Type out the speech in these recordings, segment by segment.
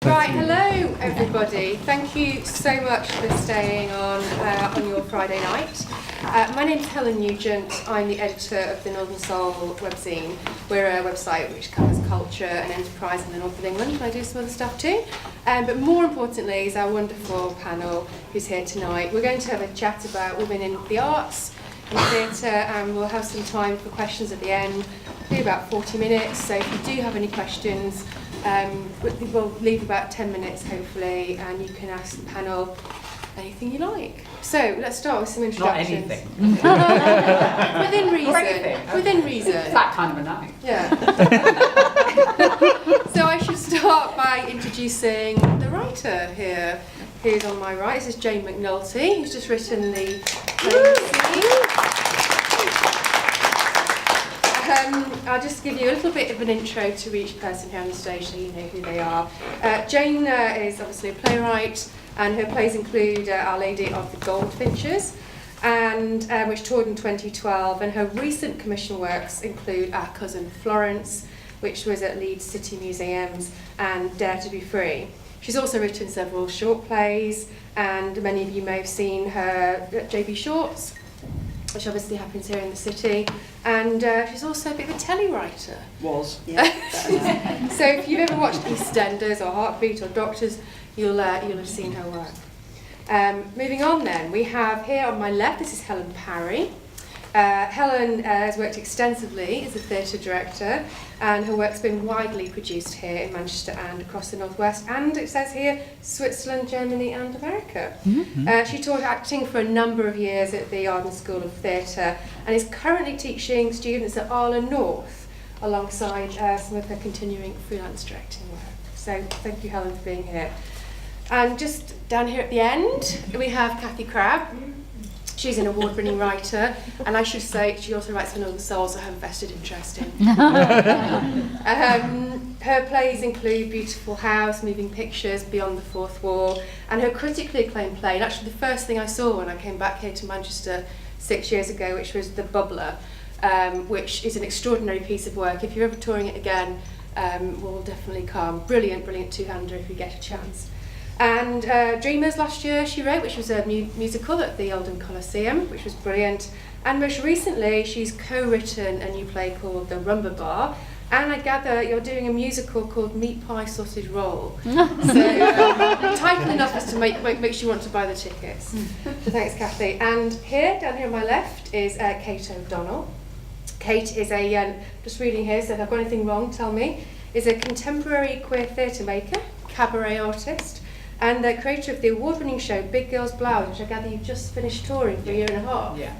Right, hello everybody. Thank you so much for staying on your Friday night. My name's Helen Nugent. I'm the editor of the Northern Soul webzine. We're a website which covers culture and enterprise in the north of England, and I do some other stuff too. But more importantly is our wonderful panel who's here tonight. We're going to have a chat about women in the arts and theatre, and we'll have some time for questions at the end. We'll do about 40 minutes, so if you do have any questions, we'll leave about 10 minutes hopefully, and you can ask the panel anything you like. So let's start with some introductions. Not anything. Within reason. Within reason. It's that kind of a night. Yeah. So I should start by introducing the writer here, who's on my right. This is Jane McNulty, who's just written the I'll just give you a little bit of an intro to each person here on the stage so you know who they are. Jane is obviously a playwright, and her plays include Our Lady of the Goldfinches, and which toured in 2012, and her recent commission works include Our Cousin Florence, which was at Leeds City Museums, and Dare to be Free. She's also written several short plays, and many of you may have seen her at JB Shorts, which obviously happens here in the city, and she's also a bit of a telly writer. Was, yeah. So if you've ever watched EastEnders or Heartbeat or Doctors, you'll have seen her work. Moving on then, we have here on my left, this is Helen Parry. Helen has worked extensively as a theatre director, and her work's been widely produced here in Manchester and across the Northwest, and it says here Switzerland, Germany and America. Mm-hmm. She taught acting for a number of years at the Arden School of Theatre, and is currently teaching students at Arlen North alongside some of her continuing freelance directing work. So thank you, Helen, for being here. And just down here at the end we have Cathy Crabb. She's an award-winning writer, and I should say she also writes for Northern Soul, so I have a vested interest in. Her plays include Beautiful House, Moving Pictures, Beyond the Fourth Wall, and her critically acclaimed play, and actually the first thing I saw when I came back here to Manchester 6 years ago, which was The Bubbler, which is an extraordinary piece of work. If you're ever touring it again, we'll definitely come. Brilliant, brilliant two-hander if you get a chance. And Dreamers last year she wrote, which was a musical at the Oldham Coliseum, which was brilliant. And most recently she's co-written a new play called The Rumba Bar, and I gather you're doing a musical called Meat Pie Sausage Roll. So title enough as to makes you want to buy the tickets. So thanks, Cathy. And here, down here on my left, is Kate O'Donnell. Kate is a, just reading here, so if I've got anything wrong, tell me, is a contemporary queer theatre maker, cabaret artist, and the creator of the award-winning show Big Girls Blouse, which I gather you've just finished touring for a year and a half. Yeah.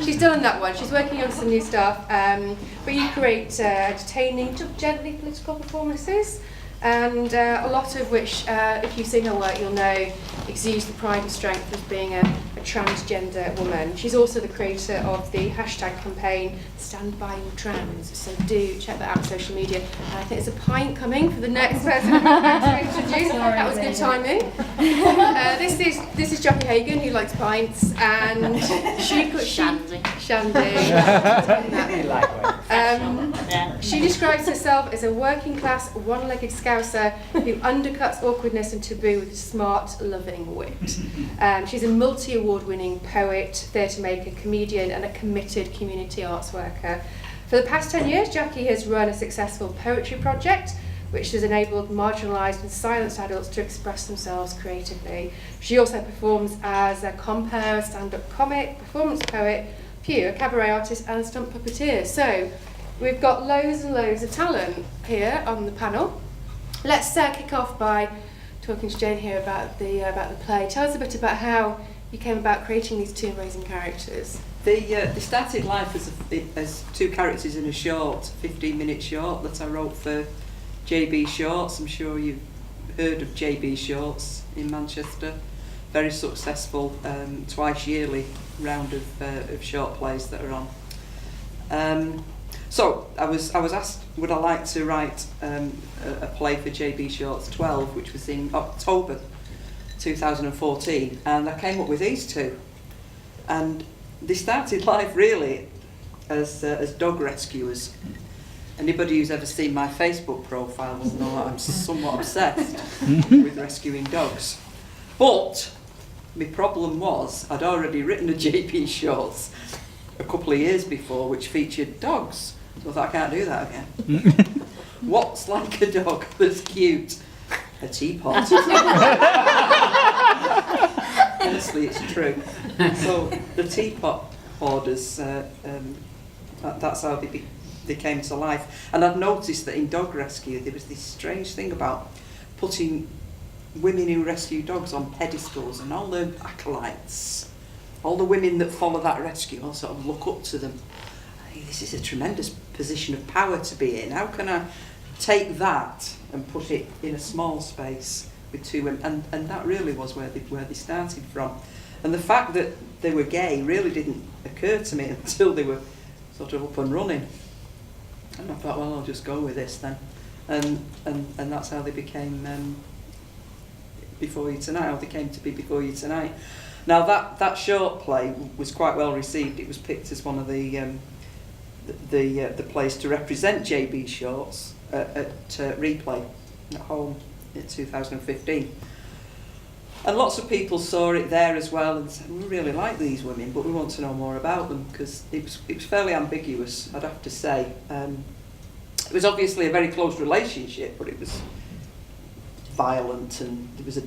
She's done that one. She's working on some new stuff. But you create entertaining, gently political performances, and a lot of which, if you've seen her work, you'll know exudes the pride and strength of being a transgender woman. She's also the creator of the hashtag campaign Stand By Your Trans, so do check that out on social media. And I think there's a pint coming for the next person I'm going to introduce. That was good timing. This is Jackie Hagan, who likes pints, and Shandy. She describes herself as a working class, one-legged scouser who undercuts awkwardness and taboo with smart, loving wit. She's a multi-award-winning poet, theatre maker, comedian, and a committed community arts worker. For the past 10 years, Jackie has run a successful poetry project which has enabled marginalised and silenced adults to express themselves creatively. She also performs as a compere, stand-up comic, performance poet, a cabaret artist, and stunt puppeteer. So we've got loads and loads of talent here on the panel. Let's kick off by talking to Jane here about the play. Tell us a bit about how you came about creating these two amazing characters. They started life as two characters in a short, 15-minute short that I wrote for JB Shorts. I'm sure you've heard of JB Shorts in Manchester. Very successful, twice yearly round of short plays that are on. So I was asked, would I like to write a play for JB Shorts 12, which was in October 2014, and I came up with these two. And they started life really as dog rescuers. Anybody who's ever seen my Facebook profile will know that I'm somewhat obsessed with rescuing dogs. But my problem was I'd already written a JB Shorts a couple of years before which featured dogs. So I thought, I can't do that again. What's like a dog that's cute? A teapot. Honestly, it's true. So the teapot orders, that's how they came to life. And I've noticed that in dog rescue there was this strange thing about putting women who rescue dogs on pedestals, and all the acolytes, all the women that follow that rescue all sort of look up to them. This is a tremendous position of power to be in. How can I take that and put it in a small space with two women? And that really was where they started from. And the fact that they were gay really didn't occur to me until they were sort of up and running. And I thought, well, I'll just go with this then. And that's how they became Before You Tonight, how they came to be Before You Tonight. Now that short play was quite well received. It was picked as one of the plays to represent JB Shorts at Replay at home in 2015. And lots of people saw it there as well and said, we really like these women, but we want to know more about them, because it was fairly ambiguous, I'd have to say. It was obviously a very close relationship, but it was violent, and there was a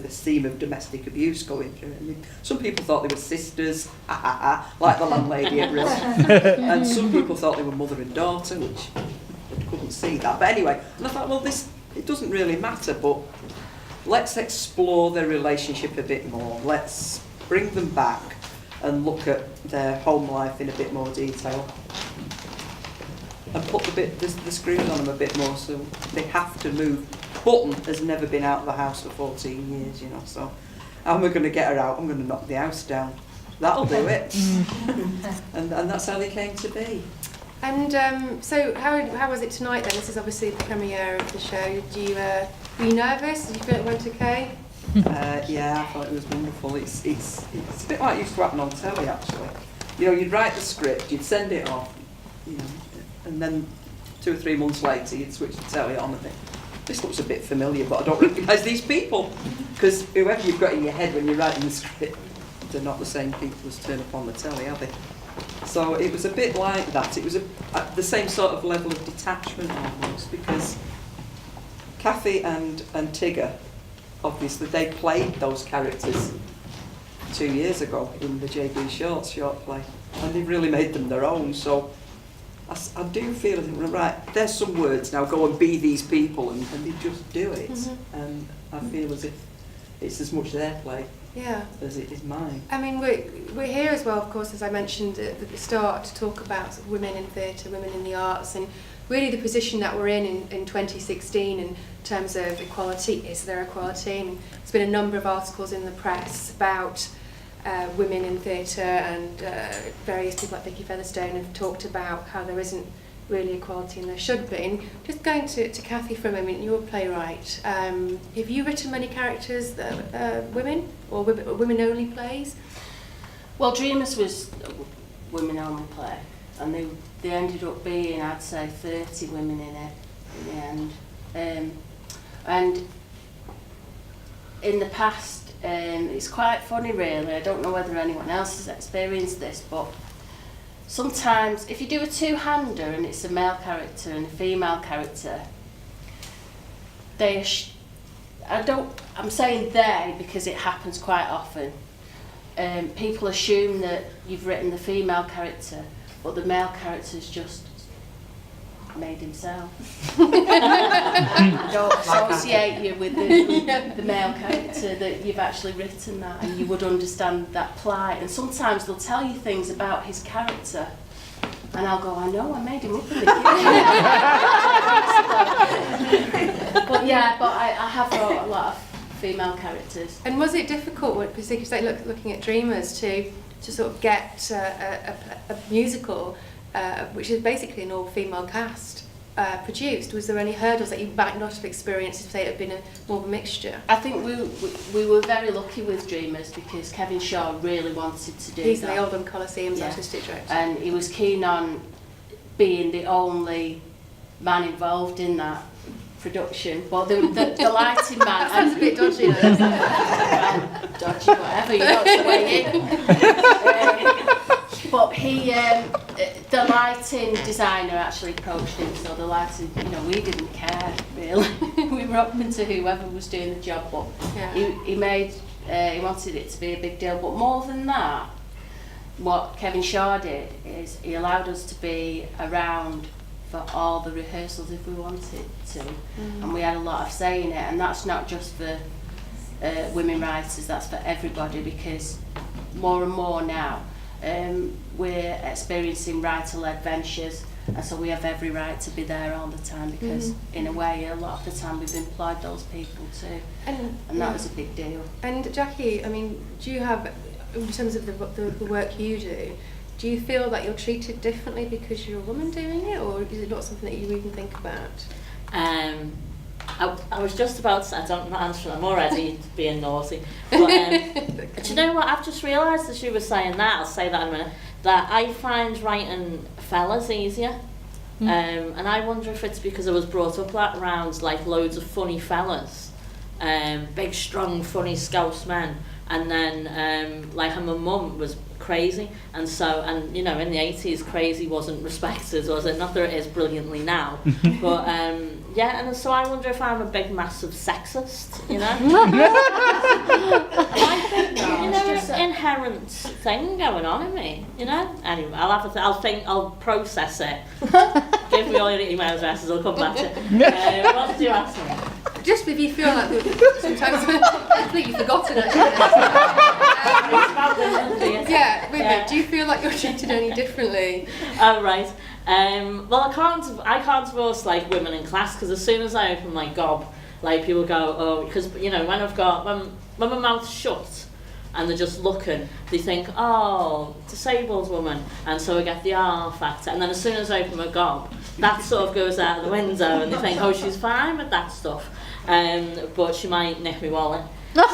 theme of domestic abuse going through it. I mean, some people thought they were sisters, like the landlady at Risk, and some people thought they were mother and daughter, which I couldn't see that. But anyway, and I thought, well, it doesn't really matter, but let's explore their relationship a bit more. Let's bring them back and look at their home life in a bit more detail, and put the screws on them a bit more, so they have to move. Button has never been out of the house for 14 years, you know, so how am I going to get her out? I'm going to knock the house down. That'll do it. and that's how they came to be. And so how was it tonight then? This is obviously the premiere of the show. Were you nervous? Did you feel it went okay? Yeah, I thought it was wonderful. It's a bit like it used to happen on telly, actually. You know, you'd write the script, you'd send it off, you know, and then 2 or 3 months later you'd switch the telly on and think, this looks a bit familiar, but I don't recognise these people. Because whoever you've got in your head when you're writing the script, they're not the same people as turn up on the telly, are they? So it was a bit like that. It was the same sort of level of detachment almost, because Cathy and Tigger, obviously, they played those characters 2 years ago in the JB Shorts short play, and they've really made them their own. So I do feel, right, there's some words, now go and be these people, and they just do it. Mm-hmm. And I feel as if it's as much their play as it is mine. I mean, we're here as well, of course, as I mentioned at the start, to talk about sort of women in theatre, women in the arts, and really the position that we're in 2016 in terms of equality. Is there equality? And there's been a number of articles in the press about women in theatre, and various people like Vicky Featherstone have talked about how there isn't really equality and there should be. And just going to Cathy for a moment, you're a playwright. Have you written many characters that are women, or women-only plays? Well, Dreamers was a women-only play, and they ended up being, I'd say, 30 women in it in the end. And in the past, it's quite funny really, I don't know whether anyone else has experienced this, but sometimes if you do a two-hander and it's a male character and a female character, I'm saying they because it happens quite often. People assume that you've written the female character, but the male character's just made himself. Don't associate you with the male character, that you've actually written that and you would understand that plight. And sometimes they'll tell you things about his character and I'll go, I know, I made him up in the beginning. But I have wrote a lot of female characters. And was it difficult, particularly looking at Dreamers, to sort of get a musical which is basically an all-female cast produced? Was there any hurdles that you might not have experienced if, say, it had been more of a mixture? I think we were very lucky with Dreamers because Kevin Shaw really wanted to do He's that. the Oldham Coliseum's artistic director. And he was keen on being the only man involved in that production. But the lighting man... Sounds a bit dodgy, though, doesn't it? Well, dodgy, whatever, you know, it's the way in. But he, the lighting designer actually approached him, so the lighting, you know, we didn't care, really. We were open to whoever was doing the job, but Yeah. he wanted it to be a big deal. But more than that, what Kevin Shaw did is he allowed us to be around for all the rehearsals if we wanted to, and we had a lot of say in it, and that's not just for women writers, that's for everybody, because more and more now we're experiencing writer-led ventures, and so we have every right to be there all the time, because in a way a lot of the time we've employed those people too, and that was a big deal. And Jackie, I mean, do you have, in terms of the work you do you feel that you're treated differently because you're a woman doing it, or is it not something that you even think about? I was just about to say, I don't know answer, I'm already being naughty. But do you know what, I've just realised as you were saying that, I'll say that in a minute, that I find writing fellas easier. And I wonder if it's because I was brought up around like loads of funny fellas, big, strong, funny Scouse men. And then, like, my mum was crazy, and you know, in the 80s, crazy wasn't respected, was it? Not that it is brilliantly now, but yeah, and so I wonder if I'm a big, massive sexist, you know? I think, you know, it's an inherent thing going on in me, you know? Anyway, I'll process it. Give me all your email addresses, I'll come back to it. What did you ask me? Just if you feel like sometimes I've completely forgotten actually. Yeah, do you feel like you're treated any differently? Oh right. Well, I can't divorce like women in class, because as soon as I open my gob, like people go, oh, because you know when my mouth's shut and they're just looking, they think, oh, disabled woman, and so I get the R factor, and then as soon as I open my gob, that sort of goes out of the window, and they think, oh, she's fine with that stuff, but she might nick me wallet. So, and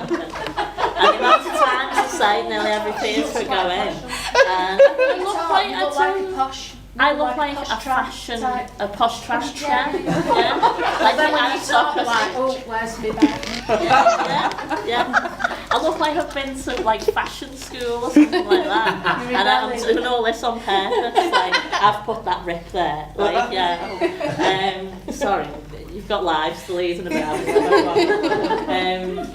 the amount of times I say nearly every theatre I go in, and I look like a fashion, a posh trash chair. Yeah. Like Then when I you talk like, oh, where's my bag? yeah. I look like I've been to like fashion school or something like that. And I'm doing all this on purpose. Like I've put that rip there. Like yeah. Sorry, you've got lives to lead and about.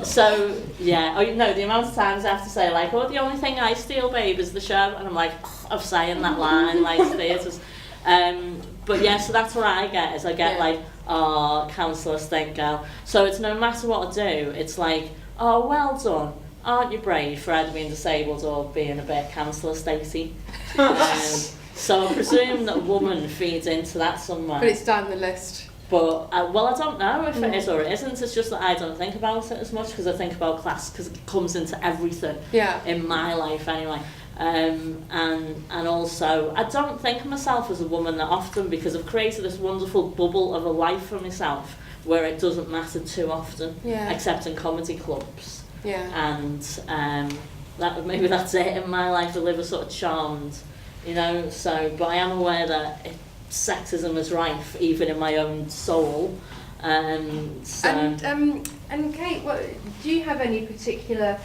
So yeah. Oh, you know, the amount of times I have to say like, oh, the only thing I steal, babe, is the show, and I'm like, of saying that line like theatres. But yeah, so that's what I get, is I get like, oh, counsellor stink girl. So it's no matter what I do, it's like, oh, well done, aren't you brave for either being disabled or being a bit counsellor Stacey. So I presume that woman feeds into that somewhere. But it's down the list. But, well, I don't know if it is or it isn't. It's just that I don't think about it as much, because I think about class because it comes into everything in my life anyway. And also, I don't think of myself as a woman that often, because I've created this wonderful bubble of a life for myself where it doesn't matter too often, except in comedy clubs. And maybe that's it in my life. I live a sort of charmed, you know. So, but I am aware that sexism is rife even in my own soul. And Kate, do you have any particular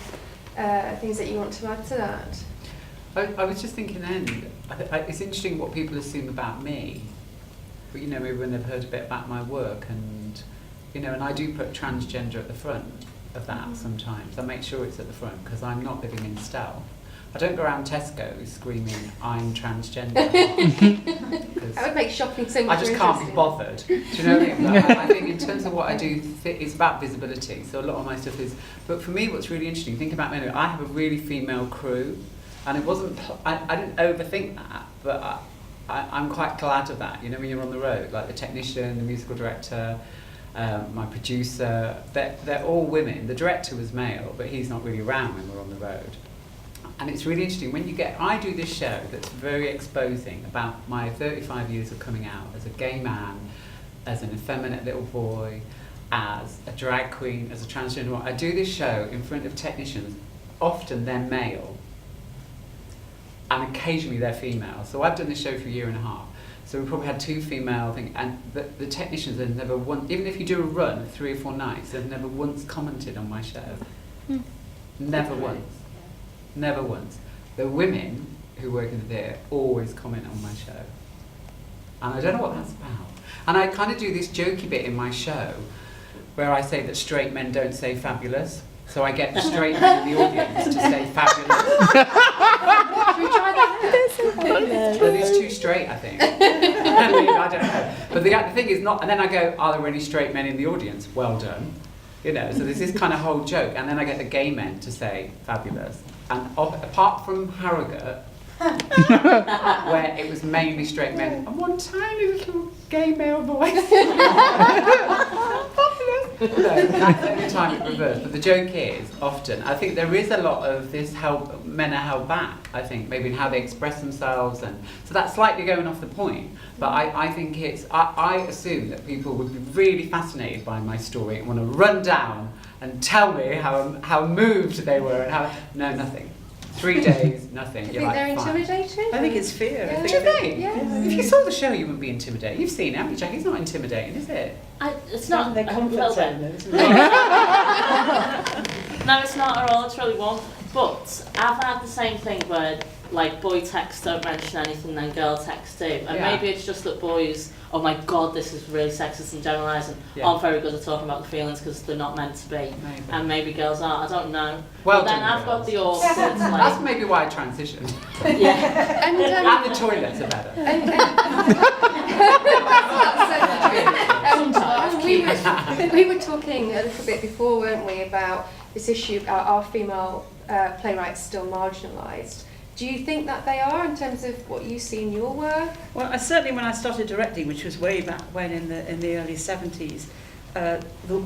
things that you want to add to that? I was just thinking then, it's interesting what people assume about me, but you know, maybe when they've heard a bit about my work, and you know, and I do put transgender at the front of that sometimes. I make sure it's at the front, because I'm not living in stealth. I don't go around Tesco screaming, I'm transgender. That would make shopping so much I just more can't be interesting. bothered. Do you know what I mean? But I think in terms of what I do, it's about visibility. So a lot of my stuff is, but for me what's really interesting, think about me, I have a really female crew, and it wasn't, I didn't overthink that, but I'm quite glad of that, you know, when you're on the road, like the technician, the musical director, my producer, they're all women. The director was male, but he's not really around when we're on the road. And it's really interesting, I do this show that's very exposing about my 35 years of coming out as a gay man, as an effeminate little boy, as a drag queen, as a transgender woman. I do this show in front of technicians, often they're male. and occasionally they're female. So I've done this show for a year and a half. So we probably had 2 female things, and the technicians have never once, even if you do a run of 3 or 4 nights, they've never once commented on my show. Never once. Never once. The women who work in the theatre always comment on my show. And I don't know what that's about. And I kind of do this jokey bit in my show where I say that straight men don't say fabulous. So I get the straight men in the audience to say fabulous. Should we try that? But it's too straight, I think. I mean, I don't know. But the thing is not, and then I go, are there any straight men in the audience? Well done. You know, so there's this kind of whole joke. And then I get the gay men to say fabulous. And apart from Harrogate, where it was mainly straight men, and one tiny little gay male voice. No, that's the only time it reversed. But the joke is, often, I think there is a lot of this men are held back, I think, maybe in how they express themselves. And so that's slightly going off the point. But I think I assume that people would be really fascinated by my story and want to run down and tell me how moved they were and no, nothing. 3 days, nothing. Do you think they're intimidating? I think it's fear. Yeah. I Do you think think? Yeah. If you saw the show, you wouldn't be intimidated. You've seen it, haven't you, Jack? It's not intimidating, is it? It's not their a comfort little zone, bit. though, isn't it? No, it's not at all. It's really won't. But I've had the same thing where, like, boy texts don't mention anything, then girl texts do. And Yeah. maybe it's just that boys, oh my god, this is really sexist and generalising, Yeah. aren't very good at talking about the feelings because they're not meant to be. Maybe. And maybe girls are. I don't know. Well but then done, I've got girls. the awkward, That's like, maybe why I transitioned. yeah. And And the toilets are better. we were talking a little bit before, weren't we, about this issue, are female playwrights still marginalised? Do you think that they are in terms of what you see in your work? Well, certainly when I started directing, which was way back when in the early 70s,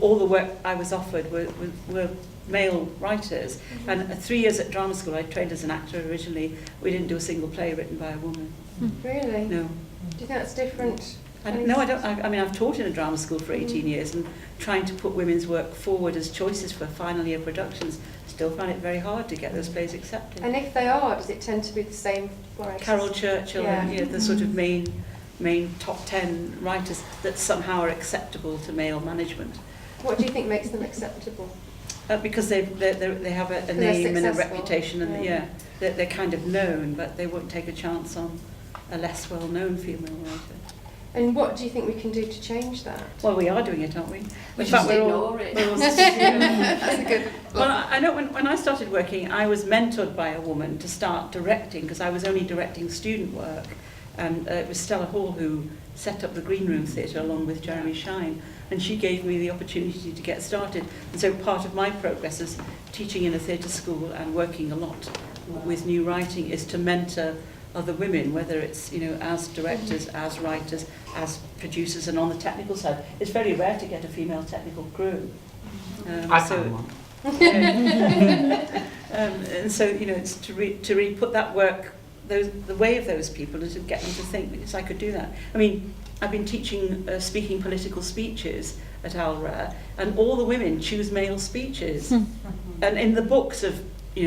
all the work I was offered were male writers. And 3 years at drama school, I trained as an actor originally. We didn't do a single play written by a woman. Really? No. Do you think that's different? I don't. I mean, I've taught in a drama school for 18 years, and trying to put women's work forward as choices for final year productions, still find it very hard to get those plays accepted. And if they are, does it tend to be the same? Carol Churchill, Yeah. and the sort of main top 10 writers that somehow are acceptable to male management. What do you think makes them acceptable? Because they have a name and a successful. reputation, and they're kind of known, but they won't take a chance on a less well-known female writer. And what do you think we can do to change that? Well, we are doing it, aren't we? We just ignore it. That's a good. Well, I know when I started working, I was mentored by a woman to start directing, because I was only directing student work. And it was Stella Hall who set up the Green Room Theatre along with Jeremy Shine. And she gave me the opportunity to get started. And so part of my progress as teaching in a theatre school and working a lot with new writing is to mentor other women, whether it's, as directors, as writers, as producers, and on the technical side. It's very rare to get a female technical crew. I found one. And so, it's to really put that work, the way of those people, and to get them to think, because I could do that. I mean, I've been teaching speaking political speeches at Alra, and all the women choose male speeches. And in the books of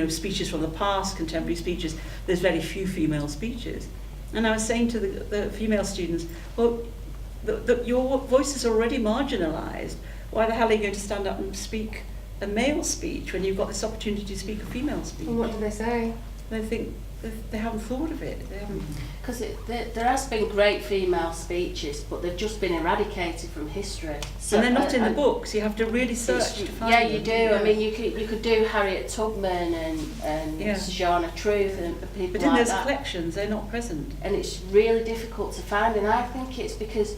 speeches from the past, contemporary speeches, there's very few female speeches. And I was saying to the female students, well, your voice is already marginalised. Why the hell are you going to stand up and speak a male speech when you've got this opportunity to speak a female speech? And what do they say? They think they haven't thought of it. They haven't. Because there has been great female speeches, but they've just been eradicated from history. So, and they're not in the books. You have to really search to find yeah, them. you do. Yeah. I mean, you could do Harriet Tubman and Sojourner Truth and people But in like those that. collections, they're not present. And it's really difficult to find. And I think it's because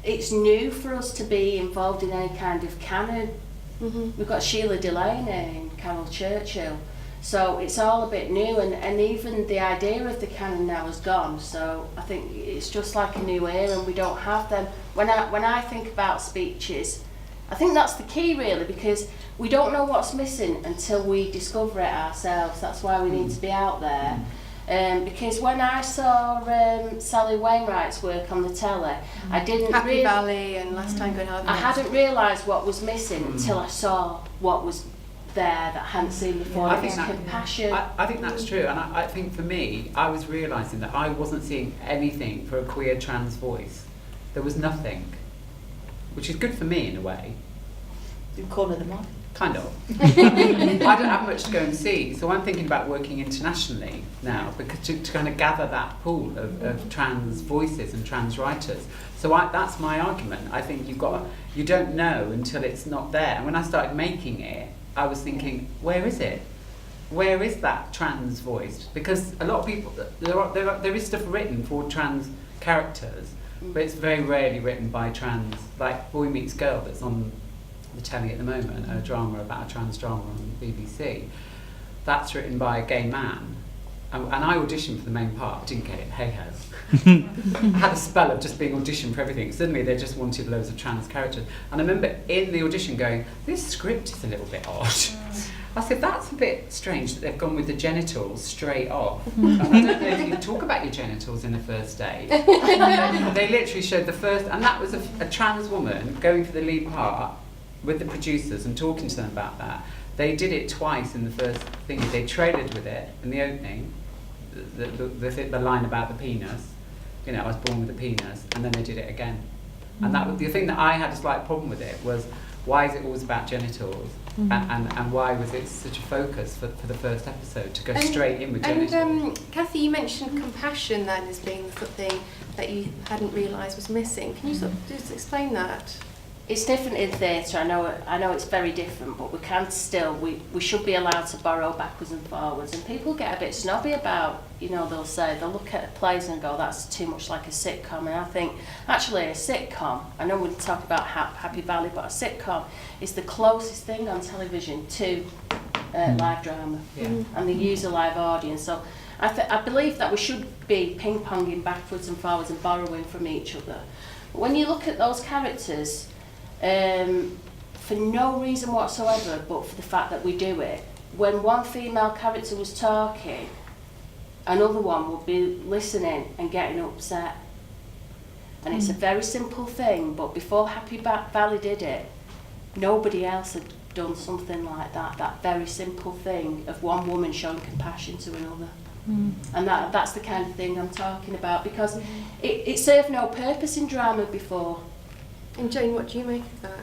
it's new for us to be involved in any kind of canon. Mm-hmm. We've got Sheila Delaney and Carol Churchill. So it's all a bit new, and even the idea of the canon now is gone. So I think it's just like a new era, and we don't have them. When I think about speeches, I think that's the key really, because we don't know what's missing until we discover it ourselves. That's why we need to be out there. Because when I saw Sally Wainwright's work on the telly, I didn't Happy Valley and Last Time Going Home. I hadn't realised what was missing until I saw what was there that I hadn't seen before. I It think was that- compassion. I think that's true, and I think for me, I was realising that I wasn't seeing anything for a queer trans voice. There was nothing, which is good for me in a way. You corner them off. Kind of. I don't have much to go and see, so I'm thinking about working internationally now, because to kind of gather that pool of trans voices and trans writers. So that's my argument. I think you don't know until it's not there. And when I started making it, I was thinking, where is it? Where is that trans voice? Because a lot of people, there is stuff written for trans characters, but it's very rarely written by trans, like Boy Meets Girl that's on the telly at the moment, a drama about a trans drama on the BBC. That's written by a gay man. And I auditioned for the main part, I didn't get it, hey ho. I had a spell of just being auditioned for everything. Suddenly they just wanted loads of trans characters. And I remember in the audition going, this script is a little bit odd. I said, that's a bit strange that they've gone with the genitals straight off. I don't know if you talk about your genitals in the first day. They literally showed the first, and that was a trans woman going for the lead part with the producers and talking to them about that. They did it twice in the first thing. They trailered with it in the opening, the line about the penis, you know, I was born with a penis, and then they did it again. And that was the thing that I had a slight problem with it, was why is it always about genitals? And why was it such a focus for the first episode to go straight in with genitals? And Cathy, you mentioned compassion then as being something that you hadn't realised was missing. Can you sort of just explain that? It's different in theatre. I know it's very different, but we can still, we should be allowed to borrow backwards and forwards. And people get a bit snobby about, you know, they'll look at plays and go, that's too much like a sitcom. And I think, actually, a sitcom, I know we talk about Happy Valley, but a sitcom is the closest thing on television to live drama. Yeah. And they use a live audience. So I believe that we should be ping-ponging backwards and forwards and borrowing from each other. But when you look at those characters, for no reason whatsoever, but for the fact that we do it. When one female character was talking, another one would be listening and getting upset. And it's a very simple thing, but before Happy Valley did it, nobody else had done something like that, that very simple thing of one woman showing compassion to another. And that's the kind of thing I'm talking about, because it served no purpose in drama before. And Jane, what do you make of that?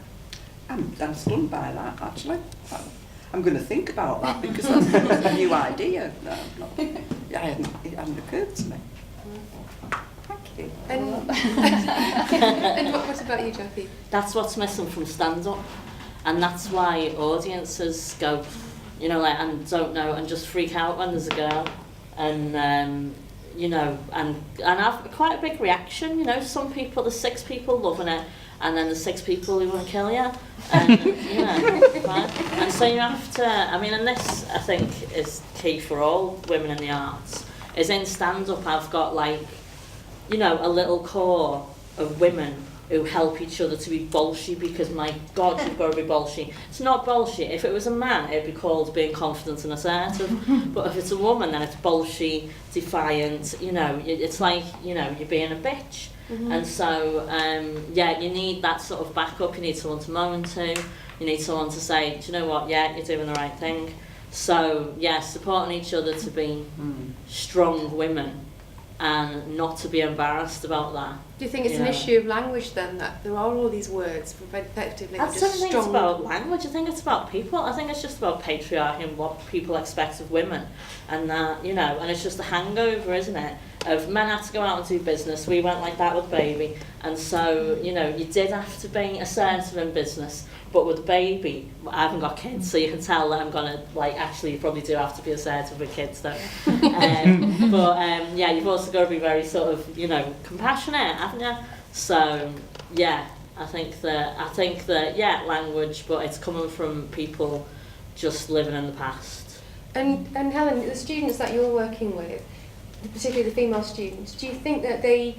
I'm stunned by that, actually. I'm going to think about that, because that's a new idea. It hadn't occurred to me. Thank you. And what about you, Jackie? That's what's missing from stand-up, and that's why audiences go, you know, like, and don't know, and just freak out when there's a girl, and you know, and have quite a big reaction. You know, some people, there's 6 people loving it, and then there's 6 people who want to kill you, and you know, right? And so you have to. I mean, and this I think is key for all women in the arts. Is in stand-up, I've got, like, you know, a little core of women who help each other to be bolshy, because my God, you've got to be bolshy. It's not bolshy. If it was a man, it'd be called being confident and assertive. But if it's a woman, then it's bolshy, defiant. You know, it's like, you know, you're being a bitch. And so, yeah, you need that sort of backup. You need someone to moan to. You need someone to say, do you know what? Yeah, you're doing the right thing. So, yeah, supporting each other to be strong women and not to be embarrassed about that. Do you think it's an issue of language then, that there are all these words effectively I just don't think strong? it's about language. I think it's about people. I think it's just about patriarchy and what people expect of women, and that, you know, and it's just a hangover, isn't it? Of men had to go out and do business. We went like that with baby, and so, you know, you did have to be assertive in business. But with baby, I haven't got kids, so you can tell that I'm gonna, like, actually you probably do have to be assertive with kids though. Yeah, you've also got to be very sort of, you know, compassionate, haven't you? So yeah, I think that yeah, language, but it's coming from people just living in the past. And Helen, the students that you're working with, particularly the female students, do you think that they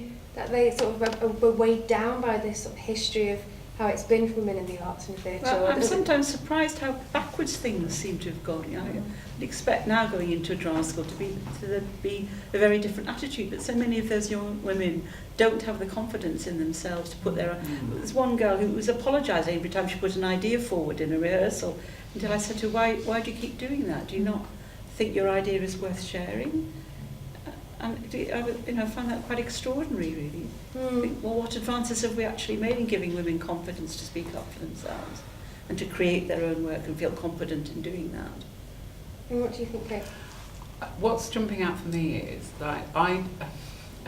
sort of were weighed down by this sort of history of how it's been for women in the arts and theatre? Well, I'm sometimes surprised how backwards things seem to have gone. I'd expect now going into a drama school to be a very different attitude, but so many of those young women don't have the confidence in themselves to put their... There's one girl who was apologising every time she put an idea forward in a rehearsal, until I said to her, why do you keep doing that? Do you not think your idea is worth sharing? And I found that quite extraordinary, really. Think, well, what advances have we actually made in giving women confidence to speak up for themselves and to create their own work and feel confident in doing that? And what do you think, Kate? What's jumping out for me is that I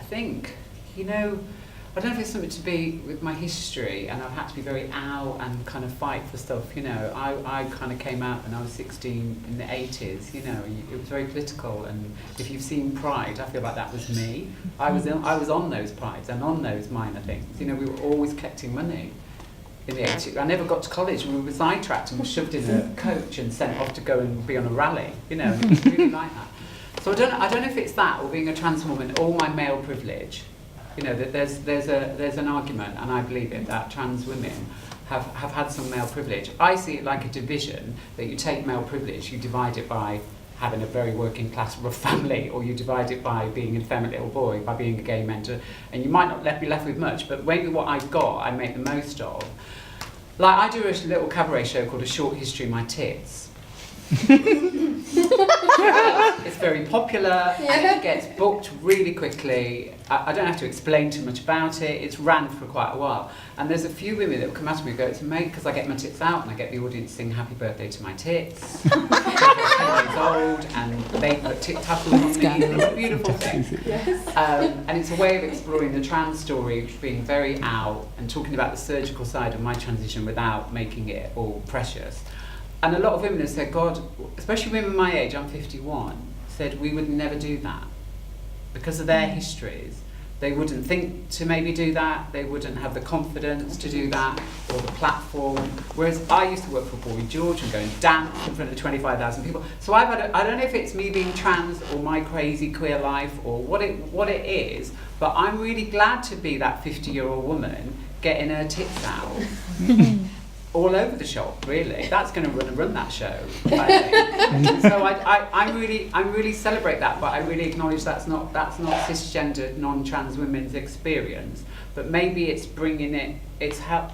think, I don't know if it's something to be with my history, and I've had to be very and kind of fight for stuff. I kind of came out when I was 16 in the 80s. It was very political, and if you've seen Pride, I feel like that was me. I was on those Prides and on those minor things. We were always collecting money in the 80s. I never got to college, and we were sidetracked and shoved in a coach and sent off to go and be on a rally. And it was really like that. So I don't know if it's that or being a trans woman, all my male privilege. That there's an argument, and I believe it, that trans women have had some male privilege. I see it like a division, that you take male privilege, you divide it by having a very working class rough family, or you divide it by being a feminine little boy, by being a gay mentor, and you might not be left with much, but maybe what I've got, I make the most of. Like, I do a little cabaret show called A Short History of My Tits. It's very popular, and it gets booked really quickly. I don't have to explain too much about it. It's ran for quite a while, and there's a few women that will come at me and go, "It's amazing," because I get my tits out and I get the audience sing "Happy Birthday to my tits." 10 years old, and they put tit tassels on me. It's a beautiful thing. And it's a way of exploring the trans story, being very out and talking about the surgical side of my transition without making it all precious. And a lot of women have said, God, especially women my age, I'm 51, said we would never do that. Because of their histories, they wouldn't think to maybe do that, they wouldn't have the confidence to do that, or the platform. Whereas I used to work for Boy George and go and dance in front of 25,000 people. So I don't know if it's me being trans or my crazy queer life or what it is, but I'm really glad to be that 50-year-old woman getting her tits out. All over the shop, really. That's going to run that show, I think. So I really celebrate that, but I really acknowledge that's not cisgendered, non-trans women's experience. But maybe it's bringing it.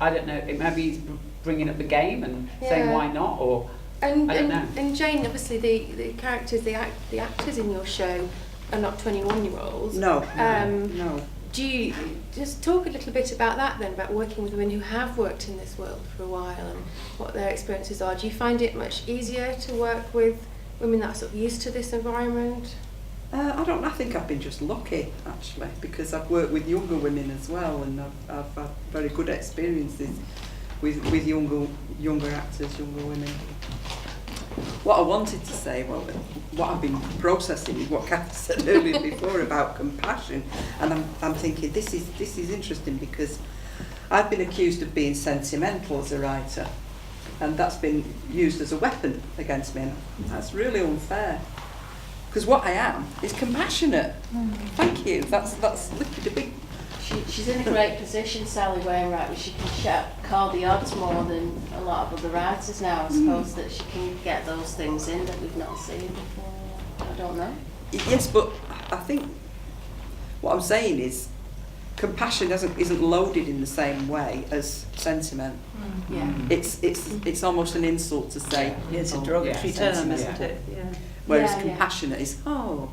I don't know. Maybe it's bringing up the game and saying why not, or I don't know. And Jane, obviously the characters, the actors in your show are not 21-year-olds. No. No. Do you just talk a little bit about that then, about working with women who have worked in this world for a while and what their experiences are? Do you find it much easier to work with women that are sort of used to this environment? I think I've been just lucky, actually, because I've worked with younger women as well, and I've had very good experiences with younger actors, younger women. What I wanted to say, what I've been processing is what Cathy said earlier before about compassion, and I'm thinking this is interesting because I've been accused of being sentimental as a writer, and that's been used as a weapon against me, and that's really unfair. Because what I am is compassionate. Thank you. That's lifted a big. She's in a great position, Sally Wainwright, where she can call the odds more than a lot of other writers now. I suppose that she can get those things in that we've not seen before. I don't know. Yes, but I think what I'm saying is compassion isn't loaded in the same way as sentiment. Yeah. It's almost an insult to say. It's a derogatory term, isn't it? Yeah. Whereas compassionate is and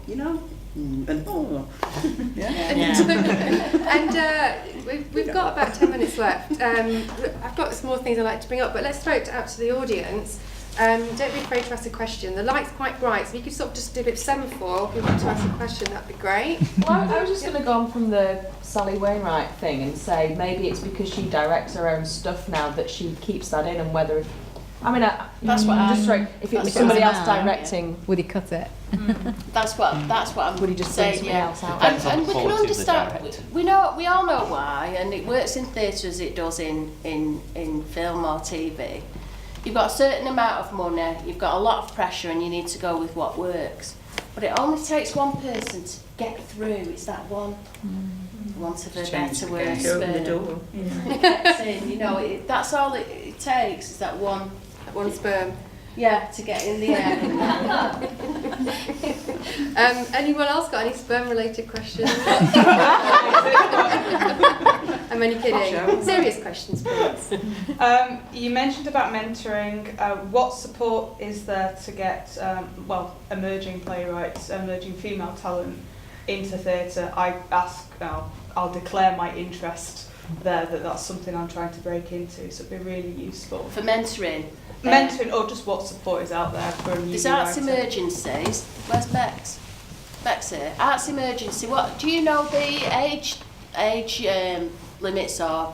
we've got about 10 minutes left. I've got some more things I'd like to bring up, but let's throw it out to the audience. Don't be afraid to ask a question. The light's quite bright, so if you could sort of just do a bit of semaphore if you want to ask a question, that'd be great. Well, I was just going to go on from the Sally Wainwright thing and say maybe it's because she directs her own stuff now that she keeps that in, and whether... that's what I'm just right. If it was somebody else directing, would he cut it? That's what I'm would he just saying. somebody else out? And we can understand. We all know why, and it works in theatre as it does in film or TV. You've got a certain amount of money, you've got a lot of pressure, and you need to go with what works. But it only takes one person to get through. It's that one. want of a Change better the word, game. Go open the sperm. door. Gets in, you know, that's all it takes is that one, One sperm. yeah, to get in the air. Anyone else got any sperm-related questions? I'm only kidding. Serious questions, please. You mentioned about mentoring. What support is there to get, emerging playwrights, emerging female talent into theatre? I'll declare my interest there, that's something I'm trying to break into, so it'd be really useful. For mentoring. Mentoring, or just what support is out there for a new There's Arts writer. Emergencies. Where's Bex? Bex here. Arts Emergency. What do you know the age limits or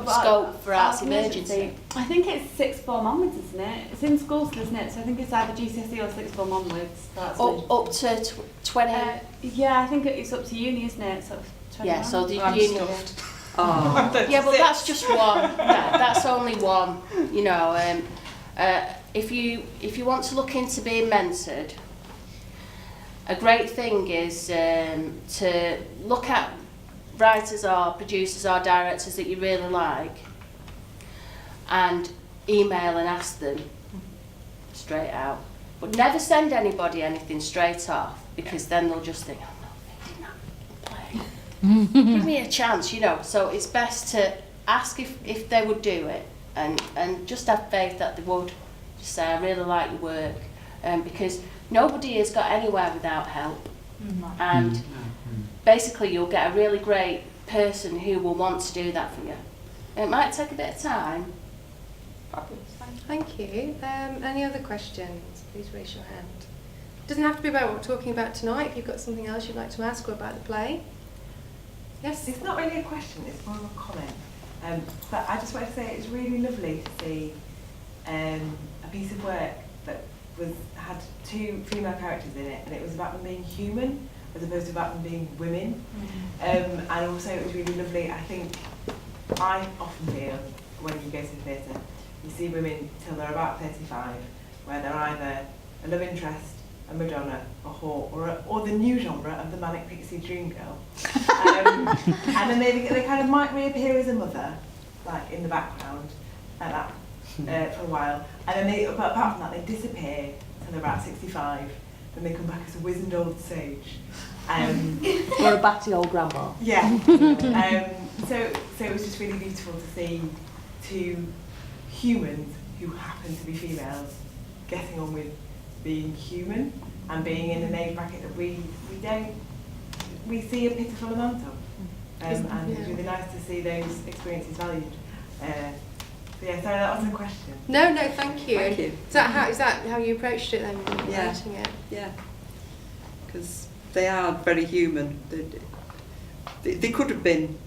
scope for Arts Emergency? I think it's sixth form onwards, isn't it? It's in schools, isn't it? So I think it's either GCSE or sixth form onwards. That's Up to 20. yeah, I think it's up to uni, isn't it? Sort of 21. Yeah, so the I'm uni. stuffed. Oh. Yeah, but that's just one. That's only one. You know, if you want to look into being mentored, a great thing is to look at writers or producers or directors that you really like and email and ask them straight out. But never send anybody anything straight off, because then they'll just think, I'm not reading that play. Give me a chance, you know. So it's best to ask if they would do it, and just have faith that they would. Just say, I really like your work, because nobody has got anywhere without help. And basically you'll get a really great person who will want to do that for you. It might take a bit of time. Thank you. Any other questions? Please raise your hand. Doesn't have to be about what we're talking about tonight. If you've got something else you'd like to ask or about the play. Yes? It's not really a question, it's more of a comment. But I just want to say it's really lovely to see a piece of work that had two female characters in it, and it was about them being human as opposed to about them being women. And also it was really lovely. I think I often feel when you go to the theatre, you see women till they're about 35, where they're either a love interest, a Madonna, a whore, or the new genre of the Manic Pixie Dream Girl. And then they kind of might reappear as a mother, like in the background, like that, for a while. And then but apart from that, they disappear till they're about 65. Then they come back as a wizened old sage. Or a batty old grandma. Yeah. So it was just really beautiful to see two humans who happen to be females getting on with being human and being in an age bracket that we see a pitiful amount of. And it's really nice to see those experiences valued. So yeah, sorry, that wasn't a question. No, thank you. Thank you. Is that how you approached it then when you were writing it? Yeah, because they are very human. They could have been,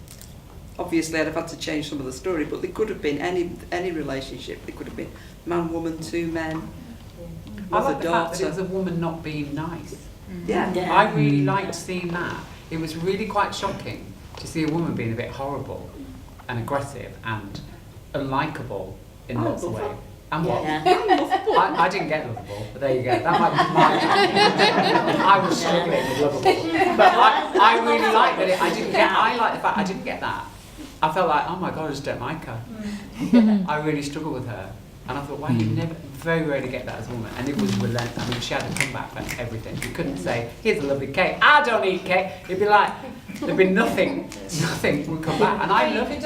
obviously I'd have had to change some of the story, but they could have been any relationship. They could have been man, woman, two men, I mother, like the fact that it daughter. was a woman not being nice. Yeah. I really liked seeing that. It was really quite shocking to see a woman being a bit horrible and aggressive and unlikable in lots of ways. And what? I didn't get lovable, but there you go. That might be my I was struggling with lovable. But I really liked that I like the fact I didn't get that. I felt like, oh my God, I just don't like her. I really struggle with her. And I thought, wow, you very rarely get that as a woman. And it was relentless. I mean, she had a comeback for everything. You couldn't say, here's a lovely cake. I don't eat cake. It'd be like, there'd be nothing would come back. And I loved it.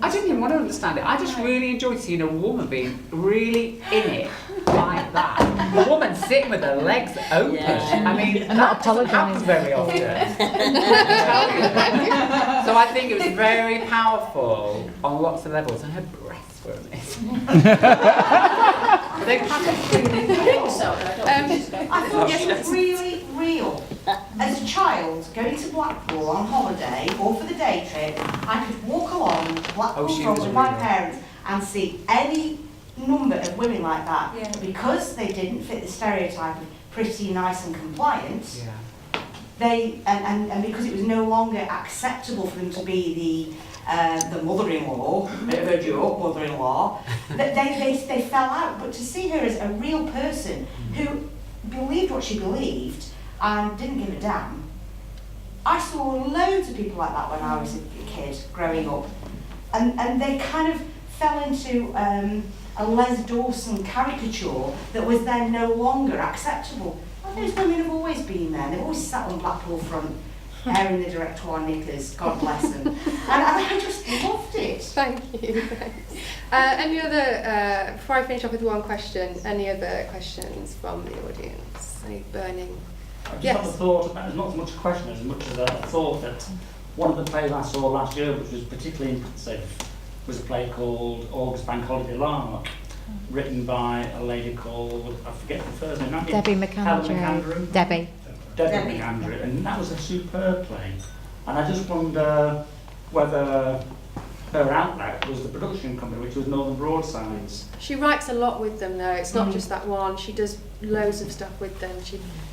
I didn't even want to understand it. I just really enjoyed seeing a woman being really in it like that. A woman sitting with her legs open. Yeah. I mean, And that not doesn't happen very often. So I think it was very powerful on lots of levels, and her breasts were amazing. They I thought she was really real. As a child, going to Blackpool on holiday or for the day trip, I could walk along Blackpool Front with my parents and see any number of women like that. Yeah. Because they didn't fit the stereotype of pretty, nice and compliant, Yeah. and because it was no longer acceptable for them to be the mother-in-law, bit of a joke, mother-in-law, they fell out. But to see her as a real person who believed what she believed and didn't give a damn, I saw loads of people like that when I was a kid growing up, and they kind of fell into a Les Dawson caricature that was then no longer acceptable. Well, those women have always been there. They've always sat on Blackpool front, airing the directoire knickers, God bless them. And I just loved it. Thank you. Any other, before I finish off with one question, any other questions from the audience? Any burning? I just Yes. have a thought about, it's not so much a question as much as a thought that one of the plays I saw last year, which was particularly impressive, was a play called August Bank Holiday Lark, written by a lady called, I forget the first name, Debbie McAndrew. Debbie McAndrew, and that was a superb play. And I just wonder whether her outlet was the production company, which was Northern Broadsides. She writes a lot with them though, it's not just that one, she does loads of stuff with them.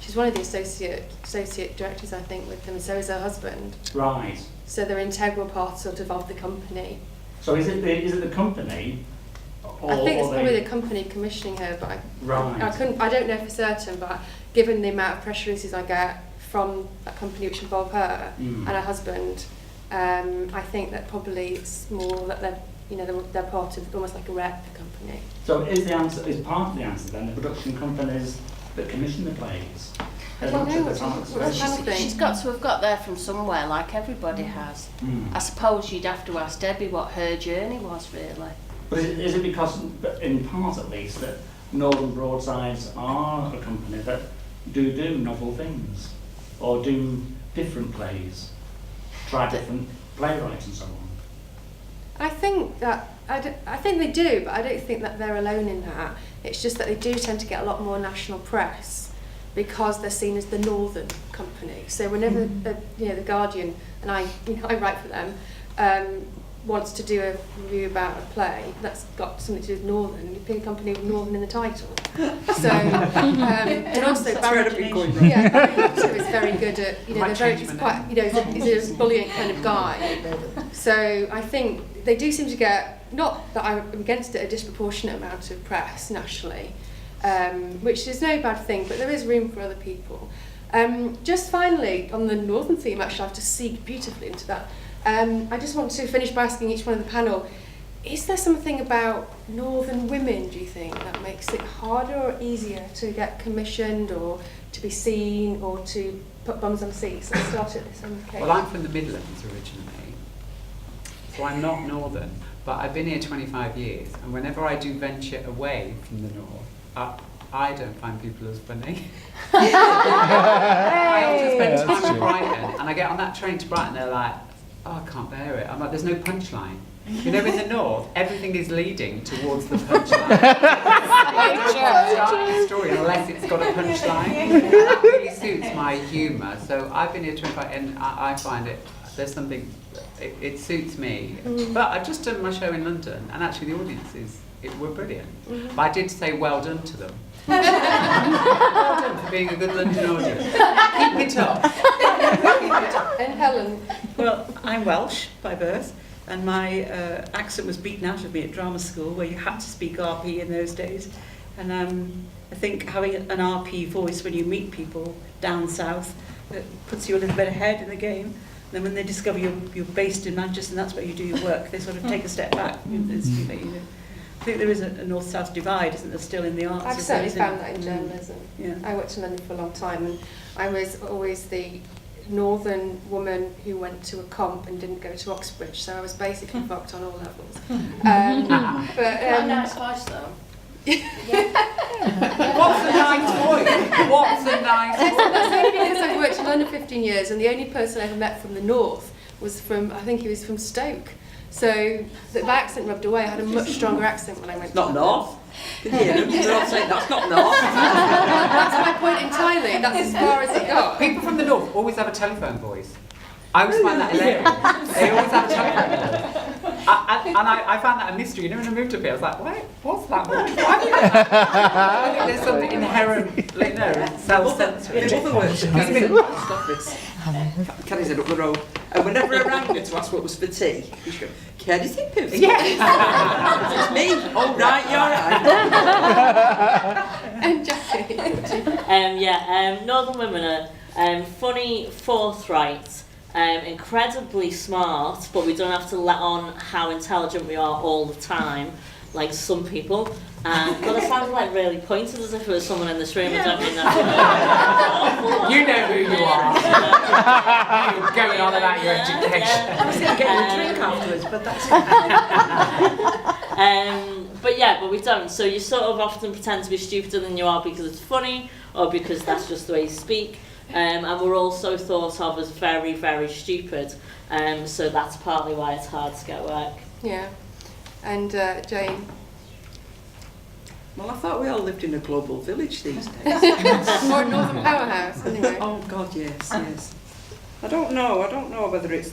She's one of the associate directors I think with them, so is her husband. Right. So they're an integral part sort of the company. So is it the company? Or, I think it's or probably the company commissioning her, but Right. I don't know for certain, but given the amount of press releases I get from that company which involve her and her husband, I think that probably it's more that they're part of almost like a rep company. So is part of the answer then the production companies that commission the plays? I don't know what She's got to have got there from somewhere, like everybody has. I suppose you'd have to ask Debbie what her journey was, really. But is it because, in part at least, that Northern Broadsides are a company that do novel things, or do different plays, try different playwrights and so on? I think they do, but I don't think that they're alone in that. It's just that they do tend to get a lot more national press because they're seen as the Northern company. So whenever the Guardian, and I write for them, wants to do a review about a play that's got something to do with Northern, you pick a company with Northern in the title. So and also Barry Windsor is very good at he's quite he's a brilliant kind of guy. So I think they do seem to get, not that I'm against it, a disproportionate amount of press nationally, which is no bad thing, but there is room for other people. Just finally on the Northern theme, actually I have to seek beautifully into that. I just want to finish by asking each one of the panel, is there something about Northern women, do you think, that makes it harder or easier to get commissioned or to be seen or to put bums on seats? Let's start at this on the case. Well, I'm from the Midlands originally, so I'm not Northern, but I've been here 25 years, and whenever I do venture away from the North, I don't find people as funny. I often spend time in Brighton, and I get on that train to Brighton, they're like, oh, I can't bear it. I'm like, there's no punchline. You know, in the North, everything is leading towards the punchline. I don't want to start a story unless it's got a punchline. And that really suits my humour. So I've been here 25, and I find there's something, it suits me. But I've just done my show in London, and actually the audiences were brilliant. But I did say well done to them. Well done for being a good London audience. Keep it up. And Helen? Well, I'm Welsh by birth, and my accent was beaten out of me at drama school, where you had to speak RP in those days. And I think having an RP voice when you meet people down south, that puts you a little bit ahead in the game. And then when they discover you're based in Manchester and that's where you do your work, they sort of take a step back. I think there is a north-south divide, isn't there, still in the arts? I've certainly found that in journalism. Yeah. I worked in London for a long time, and I was always the Northern woman who went to a comp and didn't go to Oxbridge, so I was basically fucked on all levels. Quite nice voice though. What's a nice voice? What's a nice voice? That's only because I've worked in London 15 years, and the only person I ever met from the north was I think he was from Stoke. So the accent rubbed away. I had a much stronger accent when I went to Not London. north. They're all saying that's not north. That's my point entirely. That's as far as it got. People from the north always have a telephone voice. I always find that hilarious. They always have a telephone voice. I found that a mystery. You know, when I moved up here, I was like, what's that voice? I think there's something inherent, self-censoring. In other words, stop this. Carrie's head up the road. And whenever I rang her to ask what was for tea, she'd go, Carrie Zippers? Yeah. It's me. Oh, right, you're right. And Jackie. Northern women are funny, forthright, incredibly smart, but we don't have to let on how intelligent we are all the time, like some people. Well, it sounds like really pointed as if it was someone in this room. I don't mean that. You know who you are. You're going on about your education. I was going to get you a drink afterwards, but that's but we don't. So you sort of often pretend to be stupider than you are because it's funny, or because that's just the way you speak. And we're also thought of as very, very stupid. So that's partly why it's hard to get work. Yeah. And Jane? Well, I thought we all lived in a global village these days. Or a northern powerhouse, anyway. Oh God, yes. I don't know whether it's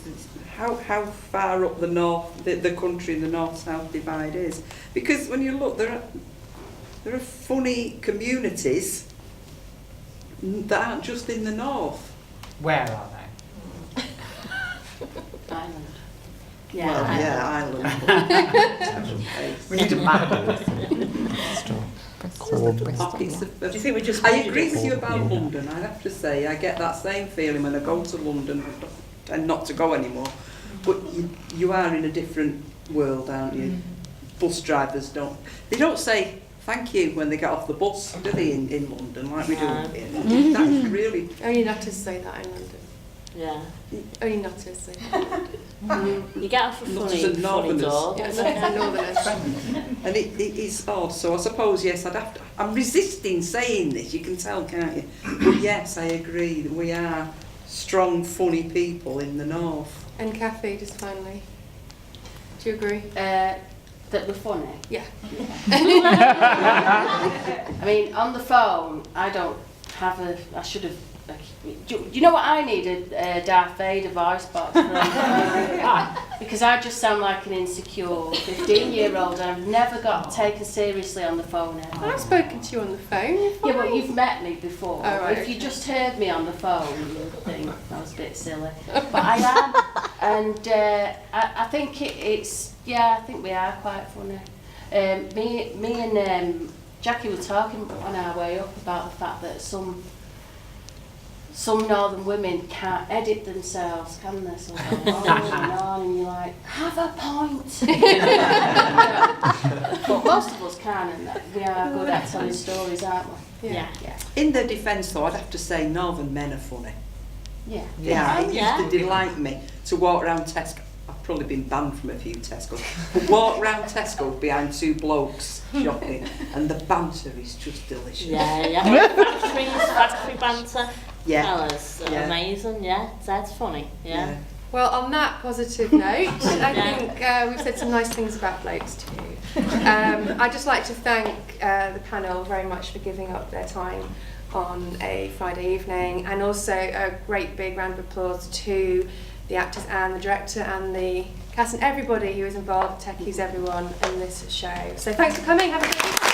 how far up the north, the country, the north-south divide is. Because when you look, there are funny communities that aren't just in the north. Where are they? Ireland. Yeah, Ireland. We need a map. Pockets of- Do you think we just... I agree with you about London. I have to say, I get that same feeling when I go to London, and not to go anymore. But you are in a different world, aren't you? Bus drivers don't say thank you when they get off the bus, do they, in London, like we do here? That's really... Only nutters say that in London. Yeah. Only nutters say that. You get off a funny door. Yeah, it's northerners. And it is odd, so I suppose, yes, I'm resisting saying this, you can tell, can't you? But yes, I agree that we are strong, funny people in the north. And Cathy, just finally, do you agree? That we're funny? Yeah. I mean, on the phone, I don't have I should have... Do you know what I needed? Darth Vader voice box from? Because I just sound like an insecure 15-year-old and I've never got taken seriously on the phone ever. I've spoken to you on the phone. Yeah, but you've met me before. Oh, right, if you okay. just heard me on the phone, you'd think that was a bit silly. But I am, and I think I think we are quite funny. Me and Jackie were talking on our way up about the fact that some northern women can't edit themselves, can they? So they're on, and you're like, have a point. But most of us can, and we are good at telling stories, aren't we? Yeah. In their defence, though, I'd have to say northern men are funny. Yeah. Yeah, it used to delight me to walk around Tesco. I've probably been banned from a few Tesco's. Walk around Tesco behind two blokes shopping, and the banter is just delicious. Factory banter. Yeah. Fellas, amazing. Yeah, that's funny. Yeah. Well, on that positive note, I think we've said some nice things about blokes too. I'd just like to thank the panel very much for giving up their time on a Friday evening, and also a great big round of applause to the actors and the director and the cast and everybody who was involved, techies, everyone in this show. So thanks for coming. Have a good evening.